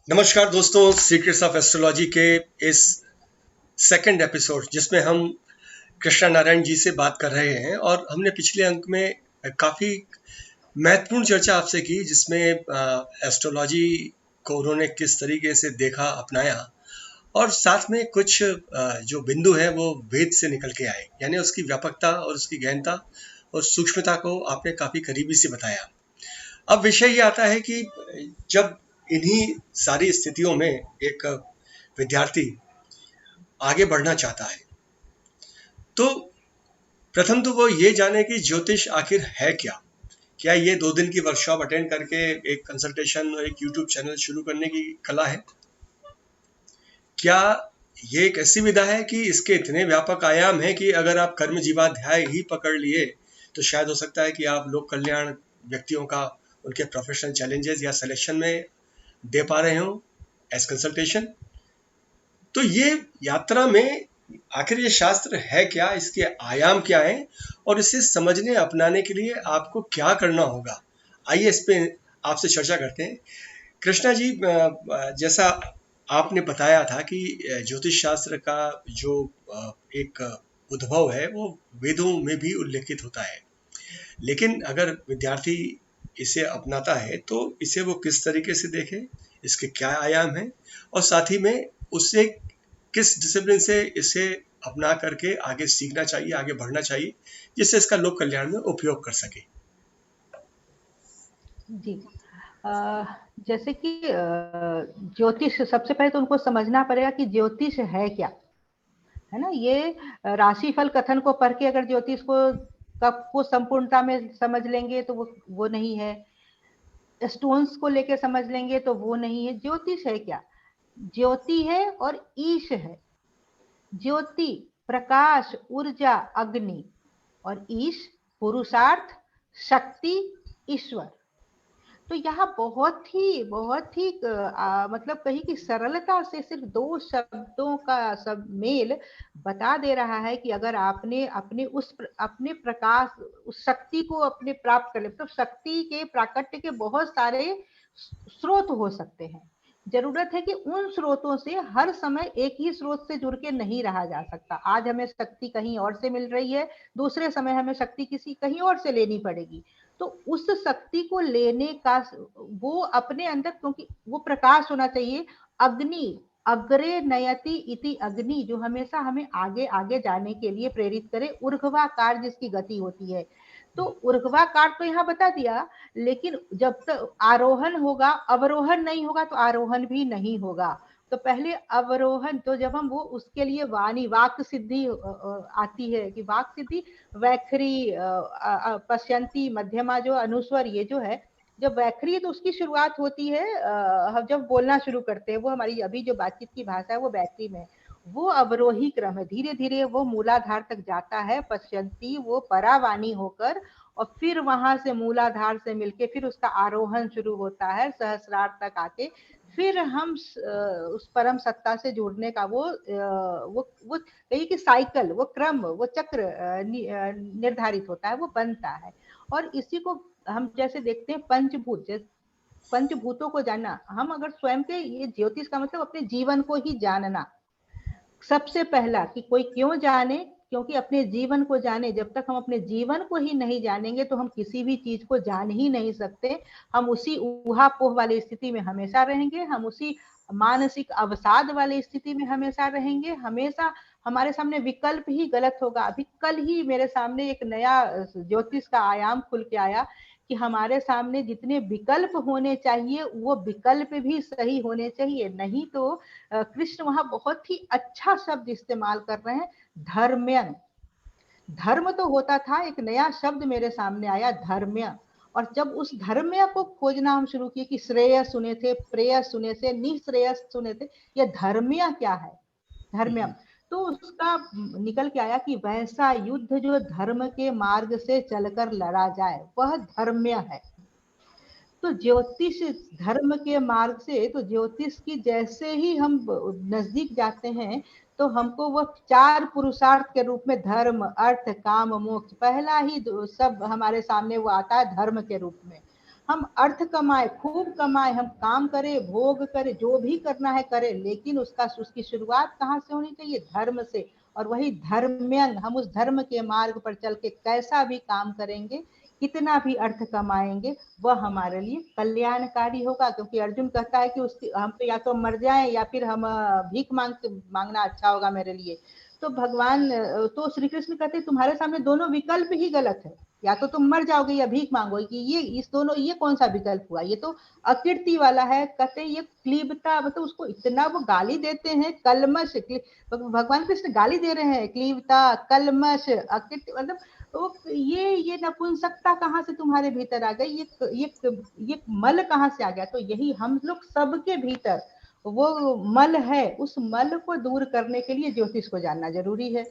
नमस्कार दोस्तों, secrets of astrology के इस सेकंड एपिसोड जिसमें हम कृष्णा नारायण जी से बात कर रहे हैं और हमने पिछले अंक में काफ़ी महत्वपूर्ण चर्चा आपसे की जिसमें एस्ट्रोलॉजी को उन्होंने किस तरीके से देखा, अपनाया और साथ में कुछ जो बिंदु है वो वेद से निकल के आए, यानी उसकी व्यापकता और उसकी गहनता और सूक्ष्मता को आपने काफ़ी करीबी से बताया। अब विषय ये आता है कि जब इन्हीं सारी स्थितियों में एक विद्यार्थी आगे बढ़ना चाहता है तो प्रथम तो वो ये जाने कि ज्योतिष आखिर है क्या। क्या ये 2 दिन की वर्कशॉप अटेंड करके एक कंसल्टेशन और एक यूट्यूब चैनल शुरू करने की कला है? क्या ये एक ऐसी विधा है कि इसके इतने व्यापक आयाम हैं कि अगर आप कर्म जीवाध्याय ही पकड़ लिए तो शायद हो सकता है कि आप लोक कल्याण व्यक्तियों का उनके प्रोफेशनल चैलेंजेस या सिलेक्शन में दे पा रहे हो एज कंसल्टेशन। तो ये यात्रा में आखिर ये शास्त्र है क्या, इसके आयाम क्या हैं और इसे समझने अपनाने के लिए आपको क्या करना होगा, आइए इस पे आपसे चर्चा करते हैं। कृष्णा जी, जैसा आपने बताया था कि ज्योतिष शास्त्र का जो एक उद्भव है वो वेदों में भी उल्लेखित होता है, लेकिन अगर विद्यार्थी इसे अपनाता है तो इसे वो किस तरीके से देखे, इसके क्या आयाम हैं और साथ ही में उससे किस डिसिप्लिन से इसे अपना करके आगे सीखना चाहिए, आगे बढ़ना चाहिए, जिससे इसका लोक कल्याण में उपयोग कर सके। जी। जैसे कि ज्योतिष, सबसे पहले तो उनको समझना पड़ेगा कि ज्योतिष है क्या, है ना। ये राशिफल कथन को पढ़ के अगर ज्योतिष को संपूर्णता में समझ लेंगे तो वो नहीं है। स्टोन्स को लेके समझ लेंगे तो वो नहीं है। ज्योतिष है क्या? ज्योति है और ईश है। ज्योति प्रकाश, ऊर्जा, अग्नि, और ईश पुरुषार्थ, शक्ति, ईश्वर। तो यहाँ बहुत ही मतलब कहीं की सरलता से सिर्फ 2 शब्दों का सब मेल बता दे रहा है कि अगर आपने अपने प्रकाश, उस शक्ति को अपने प्राप्त कर ले, तो शक्ति के प्राकट्य के बहुत सारे स्रोत हो सकते हैं। जरूरत है कि उन स्रोतों से हर समय एक ही स्रोत से जुड़ के नहीं रहा जा सकता। आज हमें शक्ति कहीं और से मिल रही है, दूसरे समय हमें शक्ति किसी कहीं और से लेनी पड़ेगी। तो उस शक्ति को लेने का वो अपने अंदर, क्योंकि वो प्रकाश होना चाहिए। अग्नि, अग्रे नयति इति अग्नि, जो हमेशा हमें आगे आगे जाने के लिए प्रेरित करे। ऊर्ध्वाकार जिसकी गति होती है, तो ऊर्ध्वाकार तो यहाँ बता दिया, लेकिन जब तक आरोहण होगा, अवरोहण नहीं होगा तो आरोहण भी नहीं होगा। तो पहले अवरोहण, तो जब हम वो उसके लिए वाणी, वाक सिद्धि आती है कि वाक सिद्धि, वैखरी, पश्यंती, मध्यमा, जो अनुस्वर, ये जो है, जब वैखरी है तो उसकी शुरुआत होती है, हम जब बोलना शुरू करते हैं, वो हमारी अभी जो बातचीत की भाषा है वो वैखरी में। वो अवरोही क्रम है, धीरे धीरे वो मूलाधार तक जाता है। पश्यंती वो परावाणी होकर, और फिर वहां से मूलाधार से मिलके फिर उसका आरोहण शुरू होता है सहस्रार तक आके। फिर हम उस परम सत्ता से जुड़ने का वो कहिए कि साइकिल, वो क्रम, वो चक्र निर्धारित होता है, वो बनता है। और इसी को हम जैसे देखते हैं पंचभूत, पंचभूतों को जानना। हम अगर स्वयं के, ये ज्योतिष का मतलब अपने जीवन को ही जानना सबसे पहला, कि कोई क्यों जाने, क्योंकि अपने जीवन को जाने। जब तक हम अपने जीवन को ही नहीं जानेंगे तो हम किसी भी चीज को जान ही नहीं सकते। हम उसी ऊहापोह वाली स्थिति में हमेशा रहेंगे, हम उसी मानसिक अवसाद वाली स्थिति में हमेशा रहेंगे। हमेशा हमारे सामने विकल्प ही गलत होगा। अभी कल ही मेरे सामने एक नया ज्योतिष का आयाम खुल के आया कि हमारे सामने जितने विकल्प होने चाहिए वो विकल्प भी सही होने चाहिए। नहीं तो कृष्ण वहां बहुत ही अच्छा शब्द इस्तेमाल कर रहे हैं, धर्म्य। धर्म तो होता था, एक नया शब्द मेरे सामने आया, धर्म्य। और जब उस धर्म्य को खोजना हम शुरू किए कि श्रेय सुने थे, प्रेय सुने थे, निश्रेयस सुने थे, ये धर्म्य क्या है? धर्म्य, तो उसका निकल के आया कि वैसा युद्ध जो धर्म के मार्ग से चलकर लड़ा जाए वह धर्म्य है। तो ज्योतिष धर्म के मार्ग से, तो ज्योतिष की जैसे ही हम नजदीक जाते हैं तो हमको वो 4 पुरुषार्थ के रूप में, धर्म, अर्थ, काम, मोक्ष, पहला ही सब हमारे सामने वो आता है धर्म के रूप में। हम अर्थ कमाए, खूब कमाए, हम काम करें, भोग करें, जो भी करना है करें, लेकिन उसकी शुरुआत कहाँ से होनी चाहिए? धर्म से। और वही धर्म्यंग, हम उस धर्म के मार्ग पर चल के कैसा भी काम करेंगे, कितना भी अर्थ कमाएंगे, वह हमारे लिए कल्याणकारी होगा। क्योंकि अर्जुन कहता है कि उसकी हम तो या तो मर जाएं या फिर हम भीख मांगना अच्छा होगा मेरे लिए। तो भगवान, तो श्री कृष्ण कहते तुम्हारे सामने दोनों विकल्प ही गलत है, या तो तुम मर जाओगे या भीख मांगोगे। कि ये कौन सा विकल्प हुआ? ये तो अकीर्ति वाला है। कहते ये क्लीबता, मतलब उसको इतना वो गाली देते हैं, कलमश, भगवान कृष्ण गाली दे रहे हैं, क्लीबता, कलमश, अकीर्ति, मतलब तो ये नपुंसकता कहाँ से तुम्हारे भीतर आ गई? ये मल कहाँ से आ गया? तो यही हम लोग सबके भीतर वो मल है, उस मल को दूर करने के लिए ज्योतिष को जानना जरूरी है।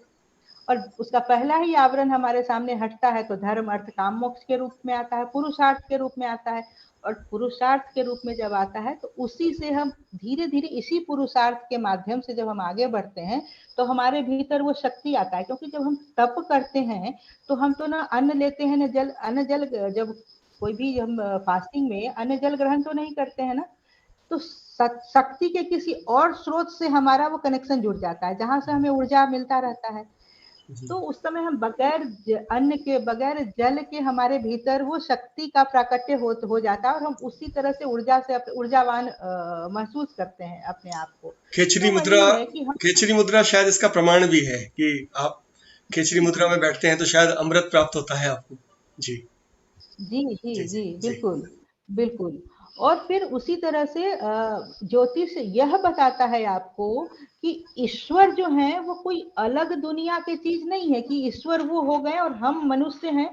और उसका पहला ही आवरण हमारे सामने हटता है तो धर्म अर्थ काम मोक्ष के रूप में आता है, पुरुषार्थ के रूप में आता है। और पुरुषार्थ के रूप में जब आता है तो उसी से हम धीरे धीरे, इसी पुरुषार्थ के माध्यम से जब हम आगे बढ़ते हैं तो हमारे भीतर वो शक्ति आता है। क्योंकि जब हम तप करते हैं तो हम तो ना अन्न लेते हैं ना जल, अन्न जल, जब कोई भी हम फास्टिंग में अन्न जल ग्रहण तो नहीं करते हैं ना, तो शक्ति के किसी और स्रोत से हमारा वो कनेक्शन जुड़ जाता है, जहां से हमें ऊर्जा मिलता रहता है। तो उस समय हम बगैर अन्न के, बगैर जल के हमारे भीतर वो शक्ति का प्राकट्य हो जाता है, और हम उसी तरह से ऊर्जा से ऊर्जावान महसूस करते हैं अपने आप को। खेचरी तो मुद्रा, वही है कि हम, खेचरी मुद्रा शायद इसका प्रमाण भी है कि आप खेचरी मुद्रा में बैठते हैं तो शायद अमृत प्राप्त होता है आपको। जी जी जी जी जी जी, जी। बिल्कुल बिल्कुल। और फिर उसी तरह से ज्योतिष यह बताता है आपको कि ईश्वर जो है वो कोई अलग दुनिया की चीज नहीं है, कि ईश्वर वो हो गए और हम मनुष्य हैं,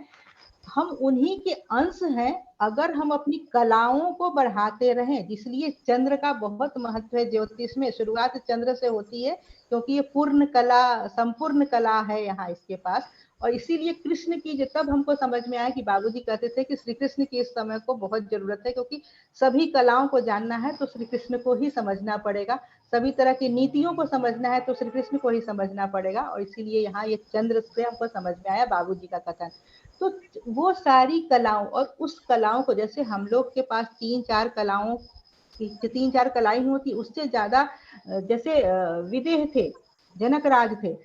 हम उन्हीं के अंश हैं। अगर हम अपनी कलाओं को बढ़ाते रहें, इसलिए चंद्र का बहुत महत्व है ज्योतिष में। शुरुआत चंद्र से होती है क्योंकि ये पूर्ण कला, संपूर्ण कला है यहाँ इसके पास। और इसीलिए कृष्ण की, तब हमको समझ में आया कि बाबूजी कहते थे कि श्री कृष्ण की इस समय को बहुत जरूरत है, क्योंकि सभी कलाओं को जानना है तो श्री कृष्ण को ही समझना पड़ेगा, सभी तरह की नीतियों को समझना है तो श्री कृष्ण को ही समझना पड़ेगा। और इसीलिए यहाँ ये चंद्र से हमको समझ में आया बाबूजी का कथन। तो वो सारी कलाओं, और उस कलाओं को, जैसे हम लोग के पास तीन चार कलाओं की, तीन चार कलाएं होती, उससे ज्यादा जैसे विदेह थे, जनक राज थे,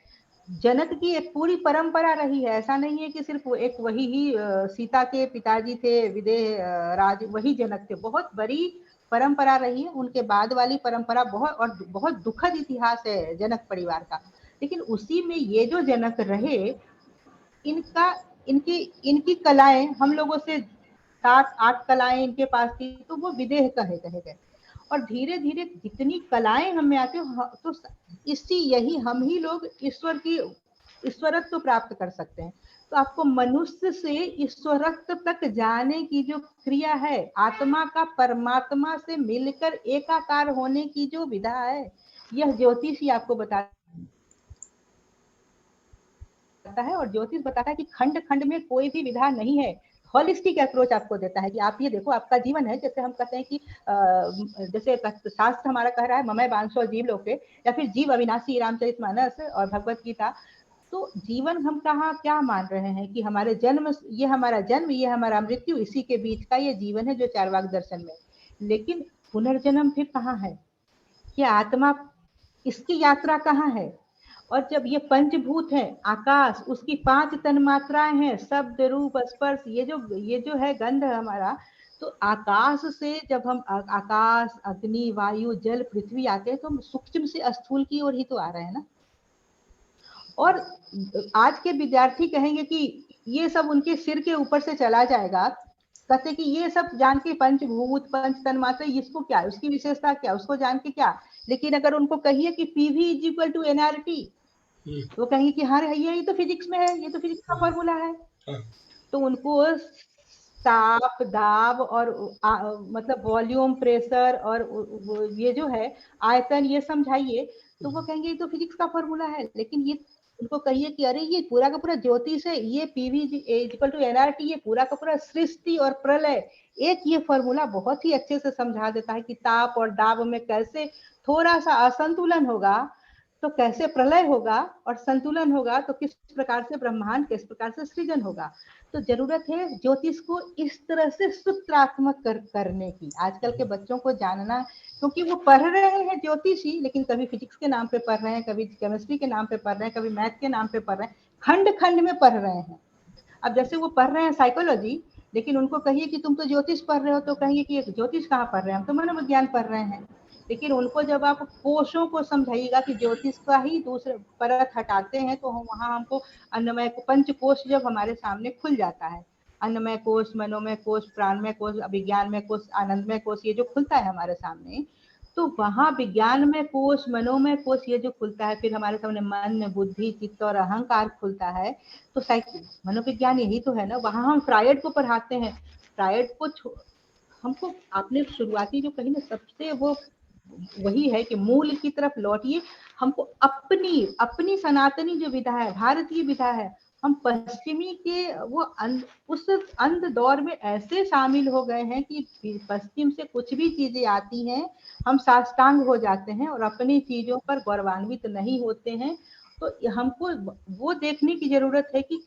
जनक की एक पूरी परंपरा रही है। ऐसा नहीं है कि सिर्फ एक वही ही सीता के पिताजी थे विदेह राज, वही जनक थे। बहुत बड़ी परंपरा रही है, उनके बाद वाली परंपरा बहुत, और बहुत दुखद इतिहास है जनक परिवार का। लेकिन उसी में ये जो जनक रहे, इनका इनकी इनकी कलाएं हम लोगों से, 7-8 कलाएं इनके पास थी, तो वो विदेह कहे गए। और धीरे धीरे जितनी कलाएं हमें आती तो इसी, यही हम ही लोग ईश्वरत्व प्राप्त कर सकते हैं। तो आपको मनुष्य से ईश्वरत्व तक जाने की जो क्रिया है, आत्मा का परमात्मा से मिलकर एकाकार होने की जो विधा है, यह ज्योतिष ही आपको बताता है। और ज्योतिष बताता है कि खंड खंड में कोई भी विधा नहीं है, होलिस्टिक अप्रोच आपको देता है कि आप ये देखो, आपका जीवन है, जैसे हम कहते हैं कि जैसे शास्त्र हमारा कह रहा है ममय वांसो जीव लोके, या फिर जीव अविनाशी रामचरितमानस और भगवत गीता। तो जीवन हम कहाँ क्या मान रहे हैं कि हमारे जन्म, ये हमारा जन्म, ये हमारा मृत्यु, इसी के बीच का ये जीवन है जो चारवाक दर्शन में। लेकिन पुनर्जन्म फिर कहाँ है? ये आत्मा, इसकी यात्रा कहाँ है? और जब ये पंचभूत है, आकाश, उसकी 5 तन मात्राएं हैं, शब्द रूप स्पर्श, ये जो है गंध हमारा। तो आकाश से जब हम आकाश, अग्नि, वायु, जल, पृथ्वी आते हैं तो हम सूक्ष्म से स्थूल की ओर ही तो आ रहे हैं ना। और आज के विद्यार्थी कहेंगे कि ये सब उनके सिर के ऊपर से चला जाएगा, कहते कि ये सब जान के पंचभूत पंच तन मात्र, इसको क्या, उसकी विशेषता क्या, उसको जान के क्या। लेकिन अगर उनको कहिए कि PV is equal to NRT, तो कहेंगे कि हाँ ये तो फिजिक्स में है, ये तो फिजिक्स का फॉर्मूला है। तो उनको ताप, दाब और मतलब वॉल्यूम, प्रेशर और ये जो है आयतन, ये समझाइए तो वो कहेंगे ये तो फिजिक्स का फॉर्मूला है। लेकिन ये उनको कहिए कि अरे ये पूरा का पूरा ज्योतिष है, ये पीवी इक्वल टू एनआरटी, ये पूरा का पूरा सृष्टि और प्रलय, एक ये फॉर्मूला बहुत ही अच्छे से समझा देता है कि ताप और दाब में कैसे थोड़ा सा असंतुलन होगा तो कैसे प्रलय होगा और संतुलन होगा, तो किस प्रकार से ब्रह्मांड, किस प्रकार से सृजन होगा। तो जरूरत है ज्योतिष को इस तरह से सूत्रात्मक करने की, आजकल के बच्चों को जानना, क्योंकि वो पढ़ रहे हैं ज्योतिष ही, लेकिन कभी फिजिक्स के नाम पे पढ़ रहे हैं, कभी केमिस्ट्री के नाम पे पढ़ रहे हैं, कभी मैथ के नाम पे पढ़ रहे हैं, खंड खंड में पढ़ रहे हैं। अब जैसे वो पढ़ रहे हैं साइकोलॉजी, लेकिन उनको कहिए कि तुम तो ज्योतिष पढ़ रहे हो, तो कहिए कि ज्योतिष कहाँ पढ़ रहे हैं, हम तो मनोविज्ञान पढ़ रहे हैं। लेकिन उनको जब आप कोशों को समझाइएगा कि ज्योतिष का ही दूसरे परत हटाते हैं, तो वहां हमको अन्नमय पंच कोश जब हमारे सामने खुल जाता है, अन्नमय कोश, मनोमय कोश, प्राणमय कोश, विज्ञानमय कोश, आनंदमय कोश, ये जो खुलता है हमारे सामने, तो वहां विज्ञान में कोश, मनोमय कोश ये जो खुलता है, फिर हमारे सामने मन, बुद्धि, चित्त और अहंकार खुलता है। तो मनोविज्ञान यही तो है ना। वहां हम फ्रायड को पढ़ाते हैं, फ्रायड को हमको आपने शुरुआती जो कही ना, सबसे वो वही है कि मूल की तरफ लौटिए। हमको अपनी अपनी सनातनी जो विधा है, भारतीय विधा है, हम पश्चिमी के वो उस अंध दौर में ऐसे शामिल हो गए हैं कि पश्चिम से कुछ भी चीजें आती हैं हम साष्टांग हो जाते हैं और अपनी चीजों पर गौरवान्वित नहीं होते हैं। तो हमको वो देखने की जरूरत है कि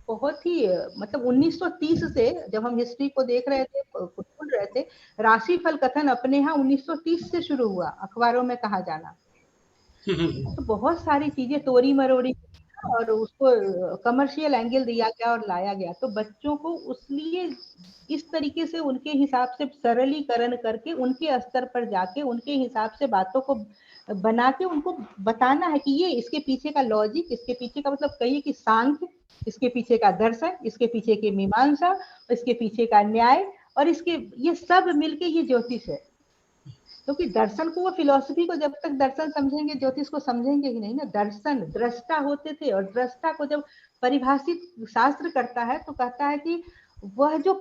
बहुत ही मतलब 1930 से जब हम हिस्ट्री को देख रहे थे, खोल रहे थे, राशिफल कथन अपने यहाँ 1930 से शुरू हुआ, अखबारों में कहा जाना। तो बहुत सारी चीजें तोड़ी मरोड़ी और उसको कमर्शियल एंगल दिया गया और लाया गया। तो बच्चों को उसलिए इस तरीके से उनके हिसाब से सरलीकरण करके उनके स्तर पर जाके उनके हिसाब से बातों को बना के उनको बताना है कि ये इसके पीछे का लॉजिक, इसके पीछे का मतलब कहिए कि सांख्य, इसके पीछे का दर्शन, इसके पीछे की मीमांसा, इसके पीछे का न्याय, और इसके ये सब मिलके ये ज्योतिष है। क्योंकि दर्शन को, वो फिलॉसफी को जब तक दर्शन समझेंगे, ज्योतिष को समझेंगे ही नहीं ना। दर्शन दृष्टा होते थे, और दृष्टा को जब परिभाषित शास्त्र करता है तो कहता है कि वह जो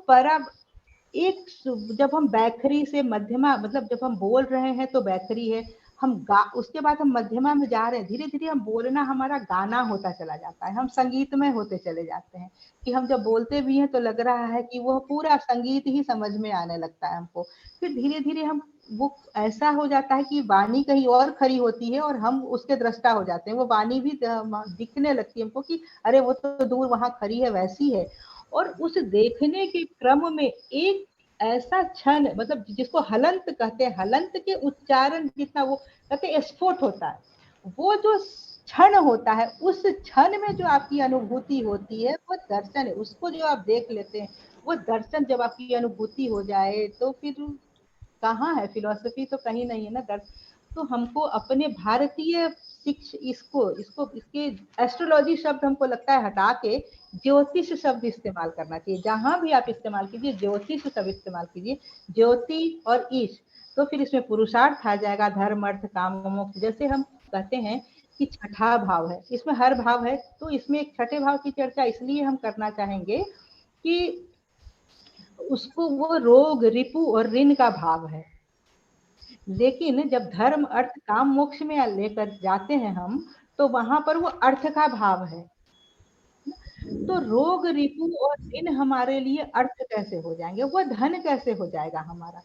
एक, जब हम बैखरी से मध्यमा, मतलब जब हम बोल रहे हैं तो बैखरी है, हम उसके बाद हम मध्यमा में जा रहे हैं, धीरे धीरे हम बोलना हमारा गाना होता चला जाता है, हम संगीतमय होते चले जाते हैं कि हम जब बोलते भी हैं तो लग रहा है कि वो पूरा संगीत ही समझ में आने लगता है हमको। फिर धीरे धीरे हम वो ऐसा हो जाता है कि वाणी कहीं और खड़ी होती है और हम उसके दृष्टा हो जाते हैं। वो वाणी भी दिखने लगती है हमको कि अरे वो तो दूर वहां खड़ी है, वैसी है। और उस देखने के क्रम में एक ऐसा क्षण, मतलब जिसको हलंत कहते हैं, हलंत के उच्चारण जितना वो कहते हैं स्फोट होता है, वो जो क्षण होता है, उस क्षण में जो आपकी अनुभूति होती है वो दर्शन है। उसको जो आप देख लेते हैं, वो दर्शन जब आपकी अनुभूति हो जाए तो फिर कहाँ है फिलॉसफी, तो कहीं नहीं है ना दर्शन। तो हमको अपने भारतीय इसको इसको इसके एस्ट्रोलॉजी शब्द हमको लगता है हटा के ज्योतिष शब्द इस्तेमाल करना चाहिए। जहां भी आप इस्तेमाल कीजिए ज्योतिष शब्द इस्तेमाल कीजिए, ज्योति और ईश, तो फिर इसमें पुरुषार्थ आ जाएगा, धर्म अर्थ काम मोक्ष। जैसे हम कहते हैं कि छठा भाव है, इसमें हर भाव है, तो इसमें एक छठे भाव की चर्चा इसलिए हम करना चाहेंगे कि उसको वो रोग, रिपु और ऋण का भाव है। लेकिन जब धर्म अर्थ काम मोक्ष में लेकर जाते हैं हम, तो वहां पर वो अर्थ का भाव है। तो रोग, रिपु और ऋण हमारे लिए अर्थ कैसे हो जाएंगे, वो धन कैसे हो जाएगा हमारा,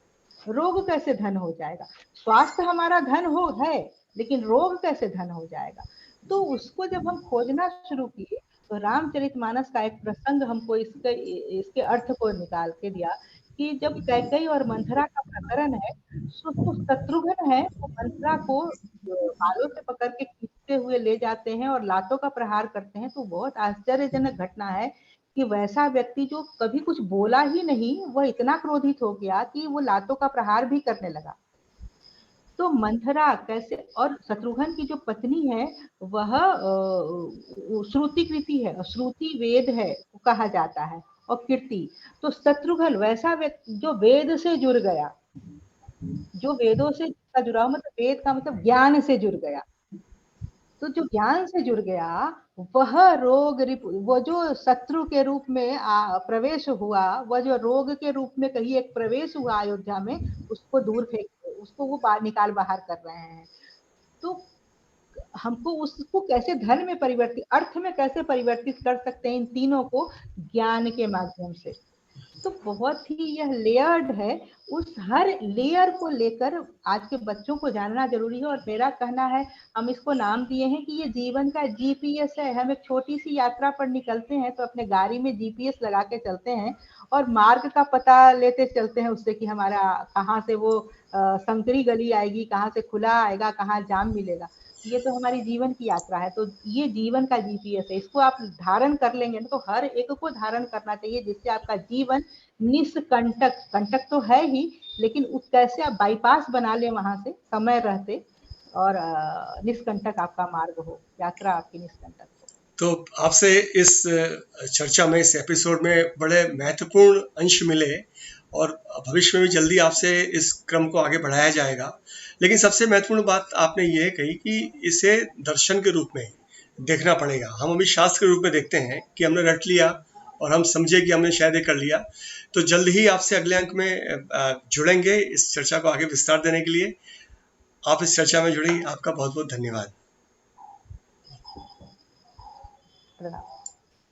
रोग कैसे धन हो जाएगा। स्वास्थ्य हमारा धन है, लेकिन रोग कैसे धन हो जाएगा। तो उसको जब हम खोजना शुरू किए, तो रामचरितमानस का एक प्रसंग हमको इसके अर्थ को निकाल के दिया कि जब कैकेयी और मंथरा का प्रकरण है, तो शत्रुघ्न है वो मंथरा को बालों से पकड़ के खींचते हुए ले जाते हैं और लातों का प्रहार करते हैं। तो बहुत आश्चर्यजनक घटना है कि वैसा व्यक्ति जो कभी कुछ बोला ही नहीं, वह इतना क्रोधित हो गया कि वो लातों का प्रहार भी करने लगा। तो मंथरा कैसे, और शत्रुघ्न की जो पत्नी है वह श्रुति कृति है, श्रुति वेद है कहा जाता है, और कीर्ति। तो शत्रुघ्न वैसा व्यक्ति जो वेद से जुड़ गया, जो वेदों से जुड़ा, मतलब वेद का मतलब ज्ञान से जुड़ गया। तो जो ज्ञान से जुड़ गया, वह रोग वो जो शत्रु के रूप में प्रवेश हुआ, वह जो रोग के रूप में कहीं एक प्रवेश हुआ अयोध्या में, उसको दूर फेंक, उसको वो निकाल बाहर कर रहे हैं। तो हमको उसको कैसे धन में परिवर्तित, अर्थ में कैसे परिवर्तित कर सकते हैं इन तीनों को, ज्ञान के माध्यम से। तो बहुत ही यह लेयर्ड है। उस हर लेयर को लेकर आज के बच्चों को जानना जरूरी है। और मेरा कहना है, हम इसको नाम दिए हैं कि ये जीवन का जीपीएस है। हम एक छोटी सी यात्रा पर निकलते हैं तो अपने गाड़ी में जीपीएस लगा के चलते हैं और मार्ग का पता लेते चलते हैं उससे कि हमारा कहाँ से वो संकरी गली आएगी, कहाँ से खुला आएगा, कहाँ जाम मिलेगा। ये तो हमारी जीवन की यात्रा है। तो ये जीवन का जीपीएस है, इसको आप धारण कर लेंगे ना, तो हर एक को धारण करना चाहिए, जिससे आपका जीवन निष्कंटक, कंटक तो है ही, लेकिन कैसे आप बाईपास बना ले वहां से समय रहते, और निष्कंटक आपका मार्ग हो, यात्रा आपकी निष्कंटक हो। तो आपसे इस चर्चा में, इस एपिसोड में बड़े महत्वपूर्ण अंश मिले, और भविष्य में भी जल्दी आपसे इस क्रम को आगे बढ़ाया जाएगा। लेकिन सबसे महत्वपूर्ण बात आपने ये कही कि इसे दर्शन के रूप में देखना पड़ेगा। हम अभी शास्त्र के रूप में देखते हैं कि हमने रट लिया और हम समझे कि हमने शायद ये कर लिया। तो जल्द ही आपसे अगले अंक में जुड़ेंगे इस चर्चा को आगे विस्तार देने के लिए। आप इस चर्चा में जुड़ी, आपका बहुत बहुत धन्यवाद। प्रणाम।